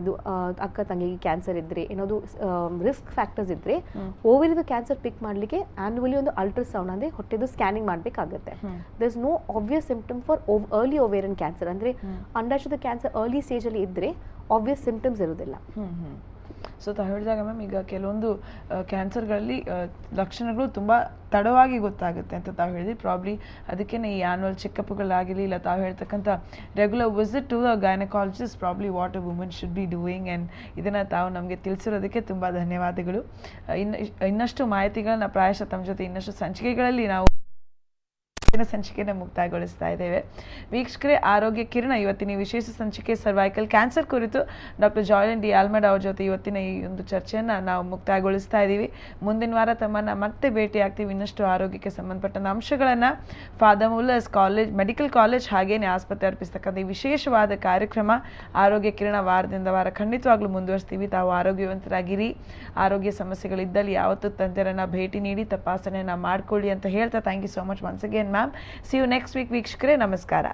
ಇದು ಅಕ್ಕ ತಂಗಿಗೆ ಕ್ಯಾನ್ಸರ್ ಇದ್ದರೆ ಏನಾದರೂ ರಿಸ್ಕ್ ಫ್ಯಾಕ್ಟರ್ಸ್ ಇದ್ದರೆ ಓವರಿದು ಕ್ಯಾನ್ಸರ್ ಪಿಕ್ ಮಾಡಲಿಕ್ಕೆ ಆ್ಯನ್ಯುವಲಿ ಒಂದು ಅಲ್ಟ್ರಾಸೌಂಡ್ ಅಂದರೆ ಹೊಟ್ಟೆದು ಸ್ಕ್ಯಾನಿಂಗ್ ಮಾಡಬೇಕಾಗುತ್ತೆ. There is no obvious symptom for early ovarian cancer. ಅಂದರೆ ಅಂಡಾಶಯದ ಕ್ಯಾನ್ಸರ್ ಅರ್ಲಿ ಸ್ಟೇಜಲ್ಲಿ ಇದ್ದರೆ ಆಬ್ವಿಯಸ್ ಸಿಂಪ್ಟಮ್ಸ್ ಇರೋದಿಲ್ಲ. ಸೊ ತಾವು ಹೇಳಿದಾಗ ಮ್ಯಾಮ್ ಈಗ ಕೆಲವೊಂದು ಕ್ಯಾನ್ಸರ್ಗಳಲ್ಲಿ ಲಕ್ಷಣಗಳು ತುಂಬ ತಡವಾಗಿ ಗೊತ್ತಾಗುತ್ತೆ ಅಂತ ತಾವು ಹೇಳಿದ್ರಿ. ಪ್ರಾಬ್ಲಿ ಅದಕ್ಕೇ ಈ ಆ್ಯನ್ಯುವಲ್ ಚೆಕಪ್ಗಳಾಗಿರಲಿ ಇಲ್ಲ ತಾವು ಹೇಳ್ತಕ್ಕಂಥ regular visit to the gynaecologist probably what a woman should be doing. And ಇದನ್ನು ತಾವು ನಮಗೆ ತಿಳಿಸಿರೋದಕ್ಕೆ ತುಂಬ ಧನ್ಯವಾದಗಳು. ಇನ್ನಷ್ಟು ಮಾಹಿತಿಗಳನ್ನ ಪ್ರಾಯಶಃ ತಮ್ಮ ಜೊತೆ ಇನ್ನಷ್ಟು ಸಂಚಿಕೆಗಳಲ್ಲಿ ನಾವು ಸಂಚಿಕೆಯನ್ನು ಮುಕ್ತಾಯಗೊಳಿಸ್ತಾ ಇದ್ದೇವೆ. ವೀಕ್ಷಕರೇ, ಆರೋಗ್ಯ ಕಿರಣ ಇವತ್ತಿನ ವಿಶೇಷ ಸಂಚಿಕೆ ಸರ್ವೈಕಲ್ ಕ್ಯಾನ್ಸರ್ ಕುರಿತು ಡಾಕ್ಟರ್ ಜಾಯ್ಲಿನ್ ಡಿ ಆಲ್ಮೆಡಾ ಅವ್ರ ಜೊತೆ ಇವತ್ತಿನ ಈ ಒಂದು ಚರ್ಚೆಯನ್ನು ನಾವು ಮುಕ್ತಾಯಗೊಳಿಸ್ತಾ ಇದ್ದೀವಿ. ಮುಂದಿನ ವಾರ ತಮ್ಮನ್ನು ಮತ್ತೆ ಭೇಟಿ ಆಗ್ತೀವಿ. ಇನ್ನಷ್ಟು ಆರೋಗ್ಯಕ್ಕೆ ಸಂಬಂಧಪಟ್ಟಂಥ ಅಂಶಗಳನ್ನು father Muller's college medical college ಹಾಗೇನೆ ಆಸ್ಪತ್ರೆ ಅರ್ಪಿಸ್ತಕ್ಕಂಥ ಈ ವಿಶೇಷವಾದ ಕಾರ್ಯಕ್ರಮ ಆರೋಗ್ಯ ಕಿರಣ ವಾರದಿಂದ ವಾರ ಖಂಡಿತವಾಗ್ಲೂ ಮುಂದುವರಿಸ್ತೀವಿ. ತಾವು ಆರೋಗ್ಯವಂತರಾಗಿರಿ. ಆರೋಗ್ಯ ಸಮಸ್ಯೆಗಳಿದ್ದಲ್ಲಿ ಯಾವತ್ತೂ ತಜ್ಞರನ್ನು ಭೇಟಿ ನೀಡಿ ತಪಾಸಣೆಯನ್ನು ಮಾಡಿಕೊಳ್ಳಿ ಅಂತ ಹೇಳ್ತಾ thank you so much once again ma'am. See you next week ವೀಕ್ಷಕರೇ, ನಮಸ್ಕಾರ.